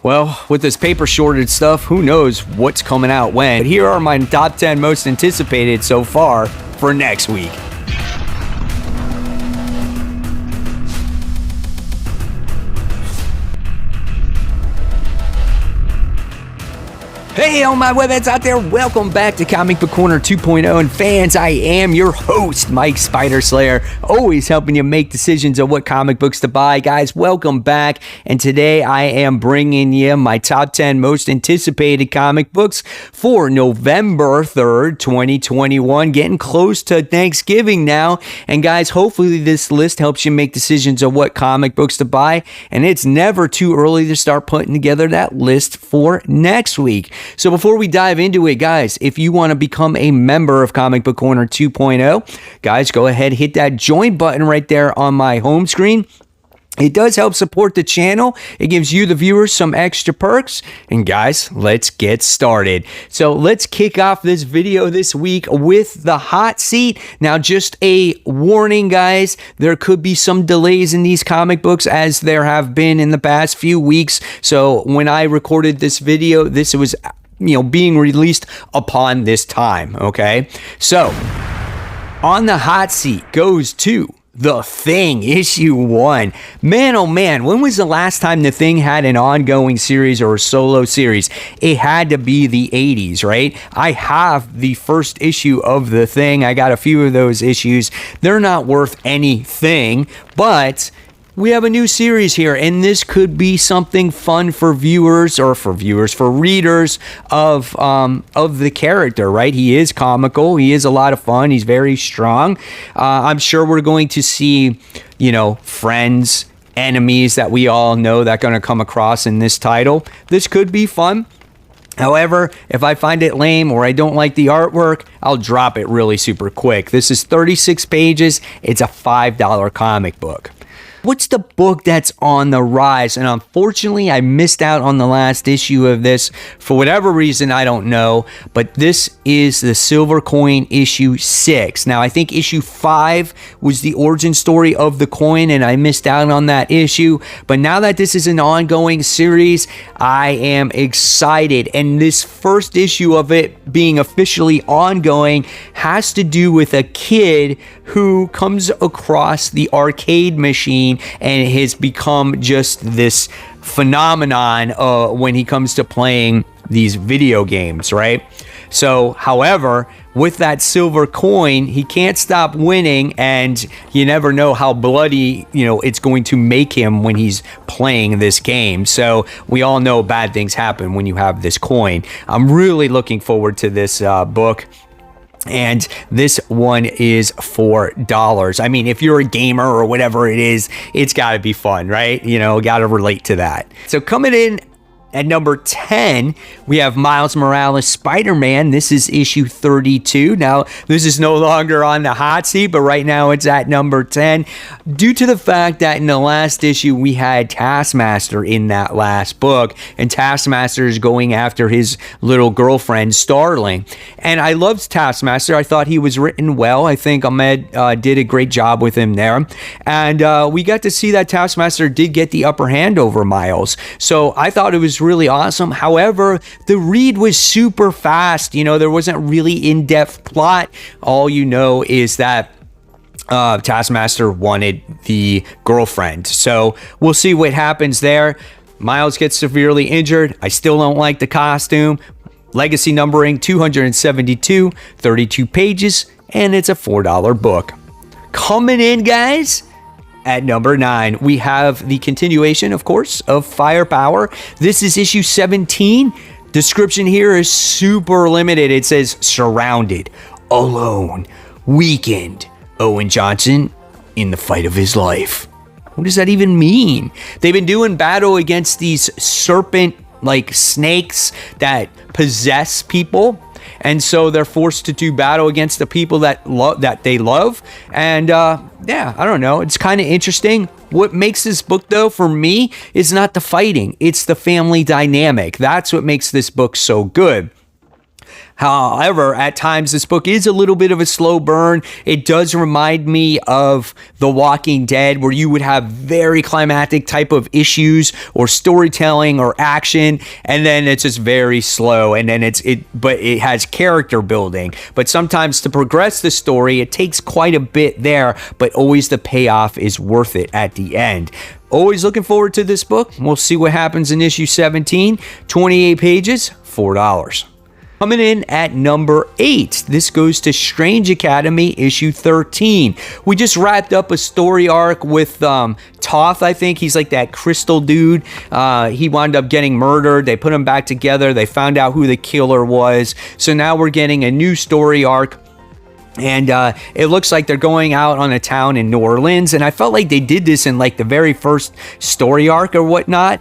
Well, with this paper shortage stuff, who knows what's coming out when. But here are my top 10 most anticipated so far for next week. Hey, all my webheads out there, welcome back to Comic Book Corner 2.0. And fans, I am your host, Mike Spider Slayer, always helping you make decisions on what comic books to buy. Guys, welcome back. And today I am bringing you my top 10 most anticipated comic books for November 3rd, 2021. Getting close to Thanksgiving now. And guys, hopefully this list helps you make decisions on what comic books to buy. And it's never too early to start putting together that list for next week. So before we dive into it, guys, if you want to become a member of Comic Book Corner 2.0, guys, go ahead, hit that join button right there on my home screen. It does help support the channel. It gives you, the viewers, some extra perks. And guys, let's get started. So let's kick off this video this week with the hot seat. Now, just a warning, guys, there could be some delays in these comic books as there have been in the past few weeks. So when I recorded this video, this was, being released upon this time, okay? So, on the hot seat goes to The Thing, issue 1. Man, oh man, when was the last time The Thing had an ongoing series or a solo series? It had to be the 80s, right? I have the first issue of The Thing. I got a few of those issues. They're not worth anything, but we have a new series here, and this could be something fun for readers of the character, right? He is comical. He is a lot of fun. He's very strong. I'm sure we're going to see, friends, enemies that we all know that are going to come across in this title. This could be fun. However, if I find it lame or I don't like the artwork, I'll drop it really super quick. This is 36 pages. It's a $5 comic book. What's the book that's on the rise? And unfortunately, I missed out on the last issue of this for whatever reason, I don't know. But this is the Silver Coin issue 6. Now, I think issue 5 was the origin story of the coin, and I missed out on that issue. But now that this is an ongoing series, I am excited. And this first issue of it being officially ongoing has to do with a kid who comes across the arcade machine and has become just this phenomenon when he comes to playing these video games, right? So, however, with that silver coin, he can't stop winning, and you never know how bloody, it's going to make him when he's playing this game. So, we all know bad things happen when you have this coin. I'm really looking forward to this book. And this one is $4. I mean, if you're a gamer or whatever it is, it's got to be fun, right? Got to relate to that. So coming in at number 10, we have Miles Morales' Spider-Man. This is issue 32. Now, this is no longer on the hot seat, but right now it's at number 10. Due to the fact that in the last issue, we had Taskmaster in that last book, and Taskmaster is going after his little girlfriend, Starling. And I loved Taskmaster. I thought he was written well. I think Ahmed did a great job with him there. And we got to see that Taskmaster did get the upper hand over Miles. So I thought it was really awesome. However, the read was super fast. There wasn't really in-depth plot. All you know is that Taskmaster wanted the girlfriend. So we'll see what happens there. Miles gets severely injured. I still don't like the costume. Legacy numbering 272, 32 pages, and it's a $4 book. Coming in, guys, at number 9, we have the continuation, of course, of Firepower. This is issue 17. Description here is super limited. It says, surrounded, alone, weakened, Owen Johnson in the fight of his life. What does that even mean? They've been doing battle against these serpent-like snakes that possess people. And so they're forced to do battle against the people that they love. And yeah, I don't know. It's kind of interesting. What makes this book, though, for me, is not the fighting. It's the family dynamic. That's what makes this book so good. However, at times this book is a little bit of a slow burn. It does remind me of The Walking Dead, where you would have very climactic type of issues or storytelling or action, and then it's just very slow, and then but it has character building. But sometimes to progress the story, it takes quite a bit there, but always the payoff is worth it at the end. Always looking forward to this book. We'll see what happens in issue 17. 28 pages, $4. Coming in at number 8, this goes to Strange Academy issue 13. We just wrapped up a story arc with Toth, I think. He's like that crystal dude. He wound up getting murdered. They put him back together. They found out who the killer was. So now we're getting a new story arc. And it looks like they're going out on a town in New Orleans. And I felt like they did this in like the very first story arc or whatnot.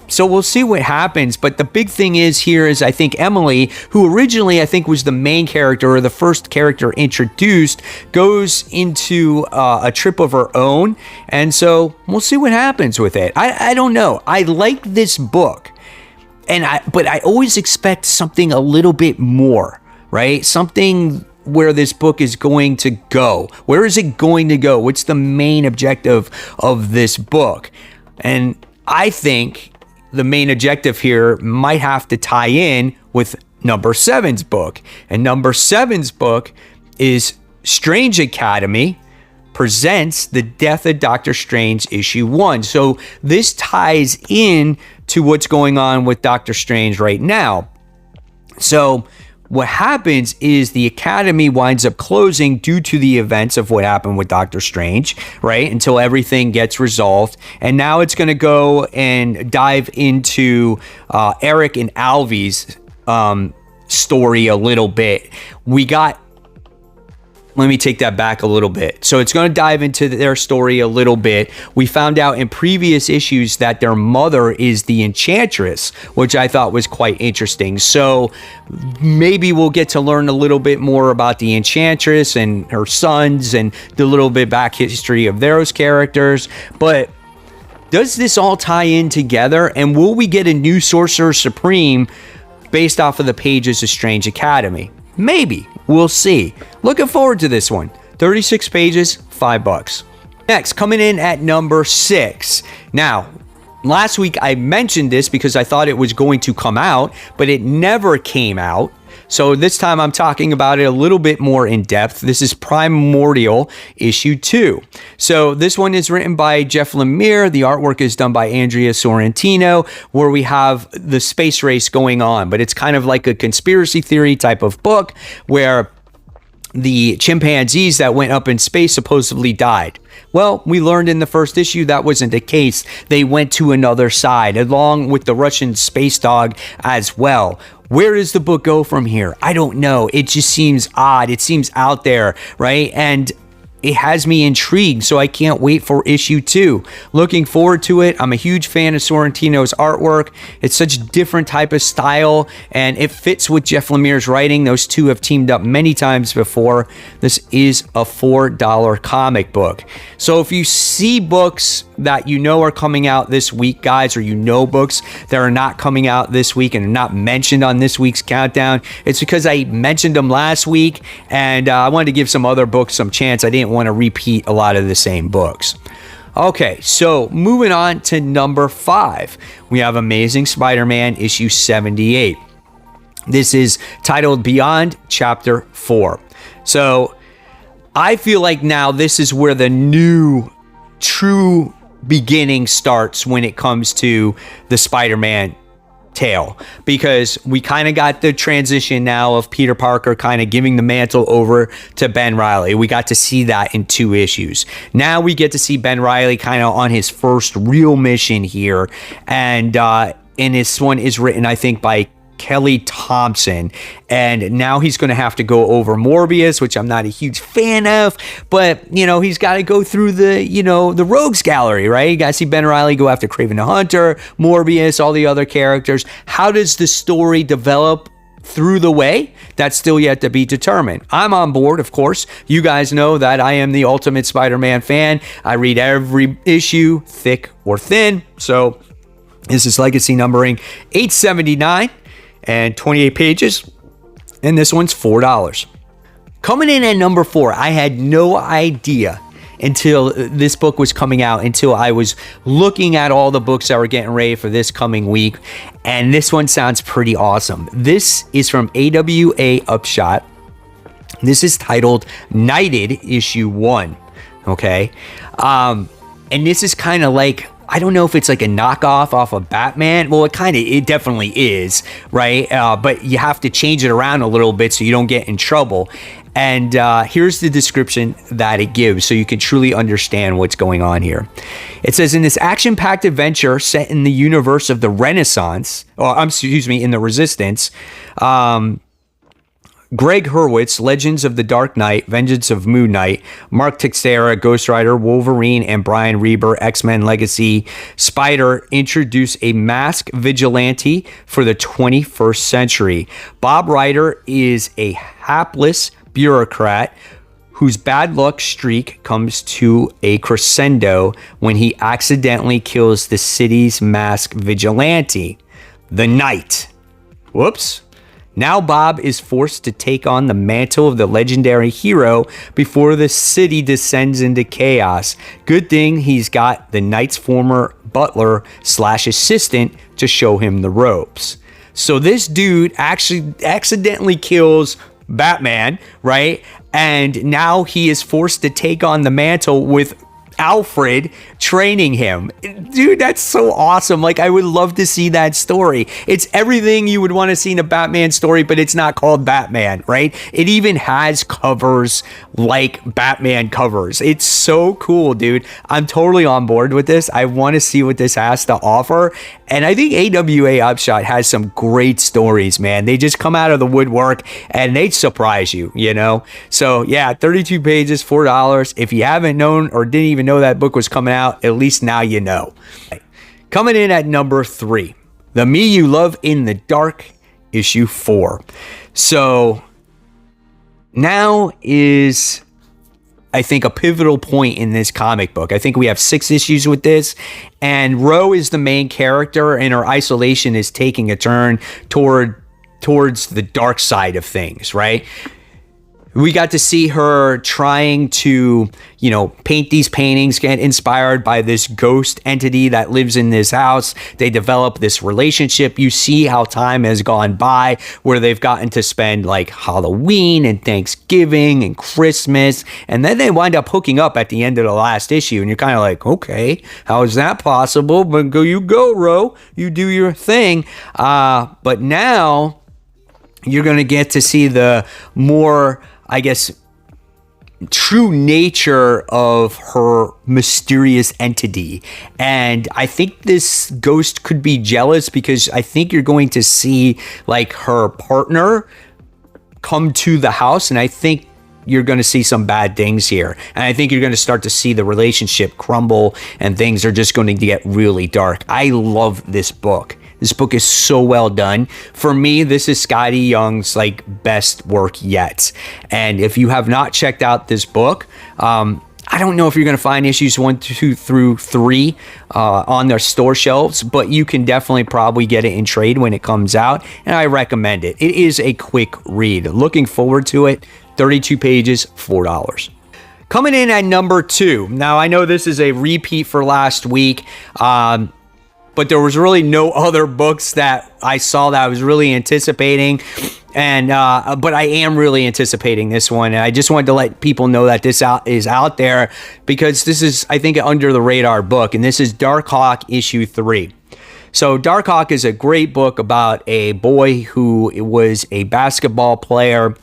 So we'll see what happens. But the big thing is I think Emily, who originally I think was the main character or the first character introduced, goes into a trip of her own. And so we'll see what happens with it. I don't know. I like this book. But I always expect something a little bit more, right? Something where this book is going to go. Where is it going to go? What's the main objective of this book? And I think the main objective here might have to tie in with number 7's book. And number 7's book is Strange Academy presents The Death of Doctor Strange issue 1. So this ties in to what's going on with Doctor Strange right now. So what happens is the Academy winds up closing due to the events of what happened with Doctor Strange, right? Until everything gets resolved. And now it's going to go and dive into Eric and Alvy's story a little bit. Let me take that back a little bit. So it's going to dive into their story a little bit. We found out in previous issues that their mother is the Enchantress, which I thought was quite interesting. So maybe we'll get to learn a little bit more about the Enchantress and her sons and the little bit back history of those characters. But does this all tie in together? And will we get a new Sorcerer Supreme based off of the pages of Strange Academy? Maybe. We'll see. Looking forward to this one. 36 pages, $5. Next, coming in at number 6. Now, last week I mentioned this because I thought it was going to come out, but it never came out. So this time I'm talking about it a little bit more in depth. This is Primordial issue 2. So this one is written by Jeff Lemire. The artwork is done by Andrea Sorrentino, where we have the space race going on. But it's kind of like a conspiracy theory type of book where the chimpanzees that went up in space supposedly died. Well, we learned in the first issue that wasn't the case. They went to another side, along with the Russian space dog as well. Where does the book go from here? I don't know. It just seems odd. It seems out there, right? And it has me intrigued, so I can't wait for issue 2. Looking forward to it. I'm a huge fan of Sorrentino's artwork. It's such a different type of style, and it fits with Jeff Lemire's writing. Those two have teamed up many times before. This is a $4 comic book. So if you see books that you know are coming out this week, guys, or you know books that are not coming out this week and are not mentioned on this week's countdown, it's because I mentioned them last week, and I wanted to give some other books some chance. I didn't want to repeat a lot of the same books. Okay, so moving on to number 5. We have Amazing Spider-Man issue 78. This is titled Beyond Chapter 4. So I feel like now this is where the new true beginning starts when it comes to the Spider-Man tale, because we kind of got the transition now of Peter Parker kind of giving the mantle over to Ben Reilly. We got to see that in 2 issues. Now we get to see Ben Reilly kind of on his first real mission here, and this one is written, I think, by Kelly Thompson, and now he's going to have to go over Morbius, which I'm not a huge fan of, but he's got to go through the rogues gallery, right? You got to see Ben Reilly go after Kraven the Hunter, Morbius, all the other characters. How does the story develop through the way? That's still yet to be determined. I'm on board, of course. You guys know that I am the ultimate Spider-Man fan. I read every issue, thick or thin. So this is legacy numbering 879 and 28 pages. and this one's $4. Coming in at number 4, I had no idea until this book was coming out, until I was looking at all the books that were getting ready for this coming week, and this one sounds pretty awesome. This is from AWA Upshot. This is titled Knighted issue 1. Okay, and this is kind of like, I don't know if it's like a knockoff off of Batman. Well, it definitely is, right? But you have to change it around a little bit so you don't get in trouble. And here's the description that it gives so you can truly understand what's going on here. It says, in this action-packed adventure set in the universe of the Renaissance, in the Resistance, Greg Hurwitz, Legends of the Dark Knight, Vengeance of Moon Knight, Mark Texeira, Ghost Rider, Wolverine, and Brian Reber, X-Men Legacy, Spider introduce a masked vigilante for the 21st century. Bob Ryder is a hapless bureaucrat whose bad luck streak comes to a crescendo when he accidentally kills the city's masked vigilante, the Knight. Whoops. Now Bob is forced to take on the mantle of the legendary hero before the city descends into chaos. Good thing he's got the Knight's former butler / assistant to show him the ropes. So this dude actually accidentally kills Batman, right? And now he is forced to take on the mantle with Alfred training him. Dude, that's so awesome. Like, I would love to see that story. It's everything you would want to see in a Batman story, but it's not called Batman, right? It even has covers like Batman covers. It's so cool, dude. I'm totally on board with this. I want to see what this has to offer. And I think AWA Upshot has some great stories, man. They just come out of the woodwork and they surprise you, you know? So yeah, 32 pages, $4. If you haven't known or didn't even know that book was coming out, at least now you know. Coming in at number 3, The Me You Love in the Dark, issue 4. So now is, I think, a pivotal point in this comic book. I think we have 6 issues with this, and Ro is the main character, and her isolation is taking a turn towards the dark side of things, right? We got to see her trying to, paint these paintings, get inspired by this ghost entity that lives in this house. They develop this relationship. You see how time has gone by, where they've gotten to spend like Halloween and Thanksgiving and Christmas. And then they wind up hooking up at the end of the last issue. And you're kind of like, okay, how is that possible? But you go, Ro. You do your thing. But now you're going to get to see the more, I guess, true nature of her mysterious entity. And I think this ghost could be jealous, because I think you're going to see like her partner come to the house, and I think you're going to see some bad things here. And I think you're going to start to see the relationship crumble, and things are just going to get really dark. I love this book. This book is so well done. For me, this is Scotty Young's like best work yet. And if you have not checked out this book, I don't know if you're going to find issues 1, 2 through 3 on their store shelves, but you can definitely probably get it in trade when it comes out, and I recommend it. It is a quick read. Looking forward to it. 32 pages, $4. Coming in at number 2. Now, I know this is a repeat for last week, but there was really no other books that I saw that I was really anticipating. And but I am really anticipating this one. And I just wanted to let people know that this is out there, because this is, I think, an under the radar book. And this is Darkhawk issue 3. So Darkhawk is a great book about a boy who was a basketball player,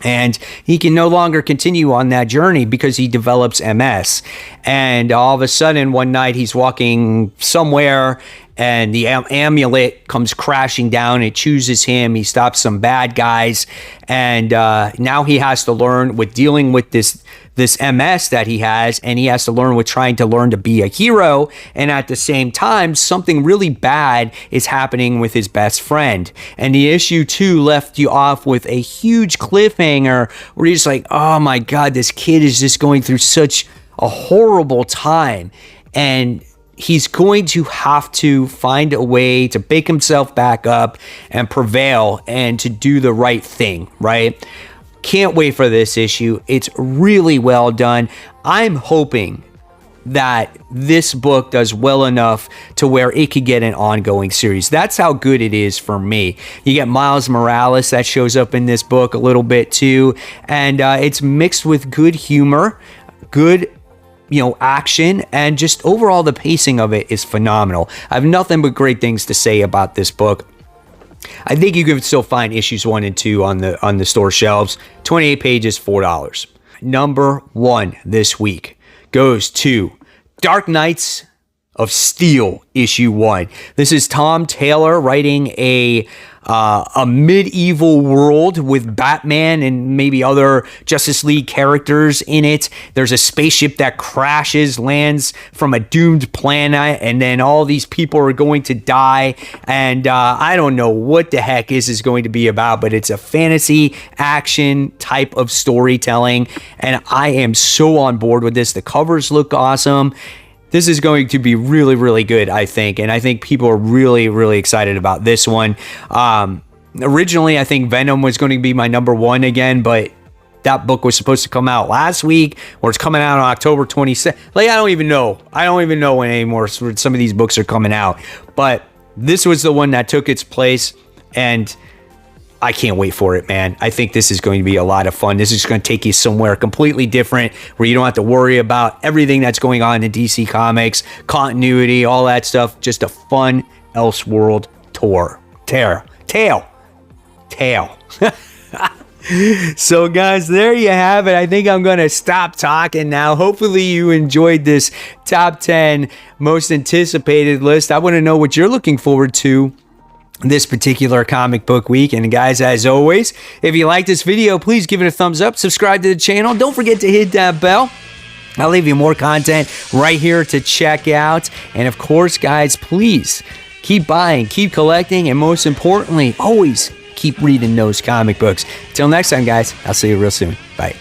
and he can no longer continue on that journey because he develops MS. And all of a sudden, one night, he's walking somewhere, and the amulet comes crashing down. It chooses him. He stops some bad guys. And now he has to learn with dealing with this MS that he has, and he has to learn with trying to learn to be a hero. And at the same time, something really bad is happening with his best friend. And the issue 2 left you off with a huge cliffhanger where you're just like, oh my God, this kid is just going through such a horrible time. And he's going to have to find a way to pick himself back up and prevail and to do the right thing, right? Can't wait for this issue. It's really well done. I'm hoping that this book does well enough to where it could get an ongoing series. That's how good it is for me. You get Miles Morales that shows up in this book a little bit too, and it's mixed with good humor, good action, and just overall the pacing of it is phenomenal. I have nothing but great things to say about this book. I think you can still find issues 1 and 2 on the store shelves. 28 pages, $4. Number 1 this week goes to Dark Knights of Steel, issue 1. This is Tom Taylor writing a medieval world with Batman and maybe other Justice League characters in it. There's a spaceship that crashes, lands from a doomed planet, and then all these people are going to die. And I don't know what the heck this is going to be about, but it's a fantasy action type of storytelling, and I am so on board with this. The covers look awesome. This is going to be really, really good, I think. And I think people are really, really excited about this one. Originally, I think Venom was going to be my number 1 again, but that book was supposed to come out last week, or it's coming out on October 26th. Like, I don't even know. I don't even know when anymore some of these books are coming out. But this was the one that took its place, and I can't wait for it, man. I think this is going to be a lot of fun. This is going to take you somewhere completely different where you don't have to worry about everything that's going on in DC Comics, continuity, all that stuff. Just a fun Elseworld tale. So, guys, there you have it. I think I'm going to stop talking now. Hopefully you enjoyed this top 10 most anticipated list. I want to know what you're looking forward to this particular comic book week. And guys, as always, if you like this video, please give it a thumbs up, subscribe to the channel, don't forget to hit that bell. I'll leave you more content right here to check out. And of course, guys, please keep buying, keep collecting, and most importantly, always keep reading those comic books. Till next time, guys, I'll see you real soon. Bye.